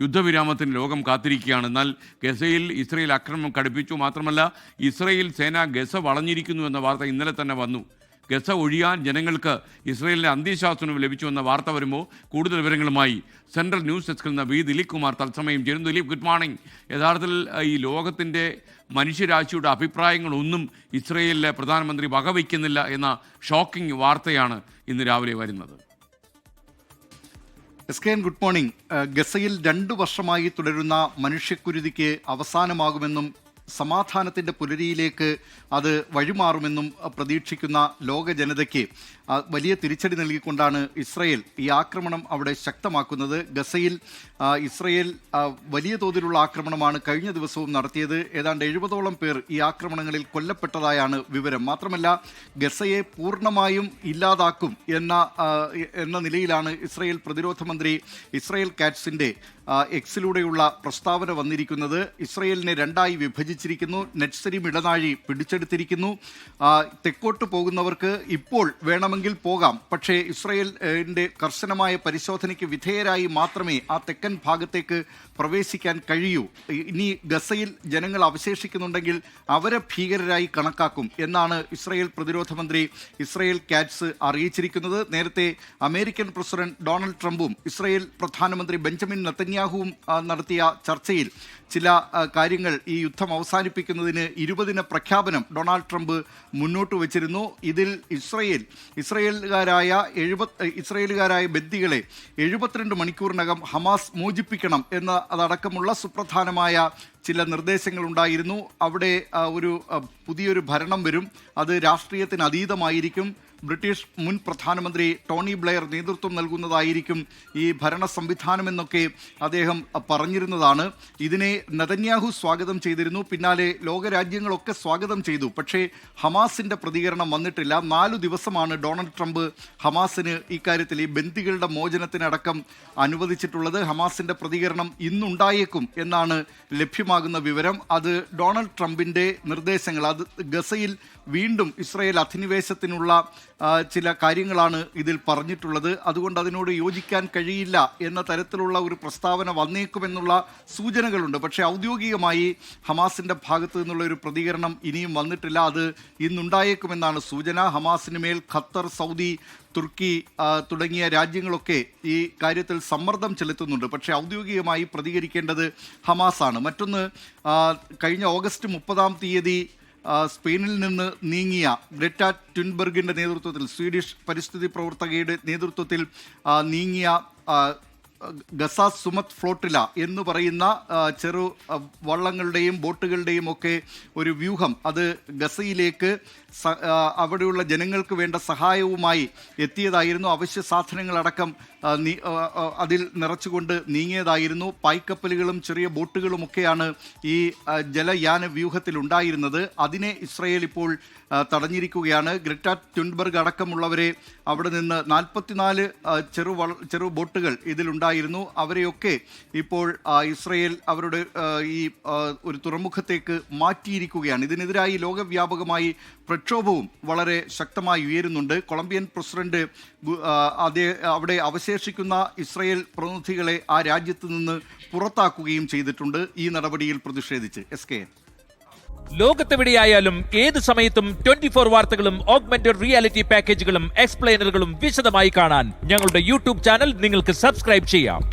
യുദ്ധവിരാമത്തിന് ലോകം കാത്തിരിക്കുകയാണ്. എന്നാൽ ഗസയിൽ ഇസ്രയേൽ ആക്രമണം കടുപ്പിച്ചു. മാത്രമല്ല ഇസ്രയേൽ സേന ഗസ വളഞ്ഞിരിക്കുന്നു എന്ന വാർത്ത ഇന്നലെ തന്നെ വന്നു. ഗസ ഒഴിയാൻ ജനങ്ങൾക്ക് ഇസ്രയേലിൻ്റെ അന്ത്യശാസനം ലഭിച്ചുവെന്ന വാർത്ത വരുമ്പോൾ കൂടുതൽ വിവരങ്ങളുമായി സെൻട്രൽ ന്യൂസ് ഡെസ്കിൽ നിന്ന് വി ദിലീപ് കുമാർ തത്സമയം ചേരുന്നു. Dilip, good morning. യഥാർത്ഥത്തിൽ ഈ ലോകത്തിൻ്റെ മനുഷ്യരാശിയുടെ അഭിപ്രായങ്ങളൊന്നും ഇസ്രയേലിലെ പ്രധാനമന്ത്രി വകവയ്ക്കുന്നില്ല എന്ന ഷോക്കിംഗ് വാർത്തയാണ് ഇന്ന് രാവിലെ വരുന്നത്. SKN good morning. ഗസയിൽ 2 വർഷമായി തുടരുന്ന മനുഷ്യക്കുരുതിക്ക് അവസാനമാകുമെന്നും സമാധാനത്തിൻ്റെ പുലരിയിലേക്ക് അത് വഴിമാറുമെന്നും പ്രതീക്ഷിക്കുന്ന ലോക ജനതയ്ക്ക് വലിയ തിരിച്ചടി നൽകിക്കൊണ്ടാണ് ഇസ്രയേൽ ഈ ആക്രമണം അവിടെ ശക്തമാക്കുന്നത്. ഗസയിൽ ഇസ്രയേൽ വലിയ തോതിലുള്ള ആക്രമണമാണ് കഴിഞ്ഞ ദിവസവും നടത്തിയത്. ഏതാണ്ട് 70ഓളം പേർ ഈ ആക്രമണങ്ങളിൽ കൊല്ലപ്പെട്ടതായാണ് വിവരം. മാത്രമല്ല ഗസയെ പൂർണ്ണമായും ഇല്ലാതാക്കും എന്ന നിലയിലാണ് ഇസ്രയേൽ പ്രതിരോധ മന്ത്രി ഇസ്രയേൽ കാറ്റ്സിൻ്റെ എക്സിലൂടെയുള്ള പ്രസ്താവന വന്നിരിക്കുന്നത്. ഇസ്രയേലിനെ 2ആയി വിഭജിച്ചിരിക്കുന്നു. നെറ്റ്സരിം ഇടനാഴി പിടിച്ചെടുത്തിരിക്കുന്നു. തെക്കോട്ട് പോകുന്നവർക്ക് ഇപ്പോൾ വേണമെങ്കിൽ പോകാം, പക്ഷേ ഇസ്രയേലിൻ്റെ കർശനമായ പരിശോധനയ്ക്ക് വിധേയരായി മാത്രമേ ആ തെക്കൻ ഭാഗത്തേക്ക് പ്രവേശിക്കാൻ കഴിയൂ. ഇനി ഗസയിൽ ജനങ്ങൾ അവശേഷിക്കുന്നുണ്ടെങ്കിൽ അവരെ ഭീകരരായി കണക്കാക്കും എന്നാണ് ഇസ്രയേൽ പ്രതിരോധ മന്ത്രി ഇസ്രയേൽ കാറ്റ്സ് അറിയിച്ചിരിക്കുന്നത്. നേരത്തെ അമേരിക്കൻ പ്രസിഡന്റ് ഡൊണാൾഡ് ട്രംപും ഇസ്രയേൽ പ്രധാനമന്ത്രി ബെഞ്ചമിൻ നെതന്യാഹുവും നടത്തിയ ചർച്ചയിൽ ചില കാര്യങ്ങൾ ഈ യുദ്ധം അവസാനിപ്പിക്കുന്നതിന് 20 പ്രഖ്യാപനം ഡൊണാൾഡ് ട്രംപ് മുന്നോട്ട് വച്ചിരുന്നു. ഇതിൽ ഇസ്രയേലുകാരായ ബന്ദികളെ 72 മണിക്കൂറിനകം ഹമാസ് മോചിപ്പിക്കണം അതടക്കമുള്ള സുപ്രധാനമായ ചില നിർദ്ദേശങ്ങളുണ്ടായിരുന്നു. അവിടെ പുതിയൊരു ഭരണം വരും, അത് രാഷ്ട്രീയത്തിന് അതീതമായിരിക്കും. ബ്രിട്ടീഷ് മുൻ പ്രധാനമന്ത്രി ടോണി ബ്ലെയർ നേതൃത്വം നൽകുന്നതായിരിക്കും ഈ ഭരണ സംവിധാനമെന്നൊക്കെ അദ്ദേഹം പറഞ്ഞിരുന്നതാണ്. ഇതിനെ നെതന്യാഹു സ്വാഗതം ചെയ്തിരുന്നു. പിന്നാലെ ലോകരാജ്യങ്ങളൊക്കെ സ്വാഗതം ചെയ്തു. പക്ഷേ ഹമാസിൻ്റെ പ്രതികരണം വന്നിട്ടില്ല. 4 ദിവസമാണ് ഡൊണാൾഡ് ട്രംപ് ഹമാസിന് ഇക്കാര്യത്തിൽ ഈ ബന്ദികളുടെ മോചനത്തിനടക്കം അനുവദിച്ചിട്ടുള്ളത്. ഹമാസിൻ്റെ പ്രതികരണം ഇന്നുണ്ടായേക്കും എന്നാണ് ലഭ്യമാകുന്ന വിവരം. അത് ഡൊണാൾഡ് ട്രംപിൻ്റെ നിർദ്ദേശങ്ങൾ, അത് ഗസയിൽ വീണ്ടും ഇസ്രയേൽ അധിനിവേശത്തിനുള്ള ചില കാര്യങ്ങളാണ് ഇതിൽ പറഞ്ഞിട്ടുള്ളത്. അതുകൊണ്ട് അതിനോട് യോജിക്കാൻ കഴിയില്ല എന്ന തരത്തിലുള്ള ഒരു പ്രസ്താവന വന്നേക്കുമെന്നുള്ള സൂചനകളുണ്ട്. പക്ഷേ ഔദ്യോഗികമായി ഹമാസിൻ്റെ ഭാഗത്തു നിന്നുള്ള ഒരു പ്രതികരണം ഇനിയും വന്നിട്ടില്ല. അത് ഇന്നുണ്ടായേക്കുമെന്നാണ് സൂചന. ഹമാസിന് മേൽ ഖത്തർ, സൗദി, തുർക്കി തുടങ്ങിയ രാജ്യങ്ങളൊക്കെ ഈ കാര്യത്തിൽ സമ്മർദ്ദം ചെലുത്തുന്നുണ്ട്. പക്ഷേ ഔദ്യോഗികമായി പ്രതികരിക്കേണ്ടത് ഹമാസാണ്. മറ്റൊന്ന്, കഴിഞ്ഞ ഓഗസ്റ്റ് 30-ാം തീയതി സ്പെയിനിൽ നിന്ന് നീങ്ങിയ ഗ്രെറ്റ ട്യുൻബെർഗിൻ്റെ നേതൃത്വത്തിൽ, സ്വീഡിഷ് പരിസ്ഥിതി പ്രവർത്തകയുടെ നേതൃത്വത്തിൽ നീങ്ങിയ ഗസ സുമത് ഫ്ലോട്ടില എന്ന് പറയുന്ന ചെറു വള്ളങ്ങളുടെയും ബോട്ടുകളുടെയും ഒക്കെ ഒരു വ്യൂഹം, അത് ഗസയിലേക്ക് അവിടെയുള്ള ജനങ്ങൾക്ക് വേണ്ട സഹായവുമായി എത്തിയതായിരുന്നു. അവശ്യ സാധനങ്ങളടക്കം അതിൽ നിറച്ചുകൊണ്ട് നീങ്ങിയതായിരുന്നു. പായ്ക്കപ്പലുകളും ചെറിയ ബോട്ടുകളുമൊക്കെയാണ് ഈ ജലയാന വ്യൂഹത്തിൽ ഉണ്ടായിരുന്നത്. അതിനെ ഇസ്രയേൽ ഇപ്പോൾ തടഞ്ഞിരിക്കുകയാണ്. ഗ്രെറ്റ ട്യുൻബെർഗ് അടക്കമുള്ളവരെ അവിടെ നിന്ന് 44 ചെറു ബോട്ടുകൾ ഇതിലുണ്ടായിരുന്നു. അവരെയൊക്കെ ഇപ്പോൾ ഇസ്രയേൽ അവരുടെ ഈ ഒരു തുറമുഖത്തേക്ക് മാറ്റിയിരിക്കുകയാണ്. ഇതിനെതിരായി ലോകവ്യാപകമായി പ്രക്ഷോഭവും വളരെ ശക്തമായി ഉയരുന്നുണ്ട്. കൊളംബിയൻ പ്രസിഡന്റ് അവിടെ അവശേഷിക്കുന്ന ഇസ്രയേൽ പ്രതിനിധികളെ ആ രാജ്യത്ത് നിന്ന് പുറത്താക്കുകയും ചെയ്തിട്ടുണ്ട് ഈ നടപടിയിൽ പ്രതിഷേധിച്ച്. SKN. ലോകത്തെവിടെയായാലും ഏത് സമയത്തും 24 വാർത്തകളും ഓഗ്മെന്റഡ് റിയാലിറ്റി പാക്കേജുകളും എക്സ്പ്ലെയിനറുകളും വിശദമായി കാണാൻ ഞങ്ങളുടെ യൂട്യൂബ് ചാനൽ നിങ്ങൾക്ക് സബ്സ്ക്രൈബ് ചെയ്യാം.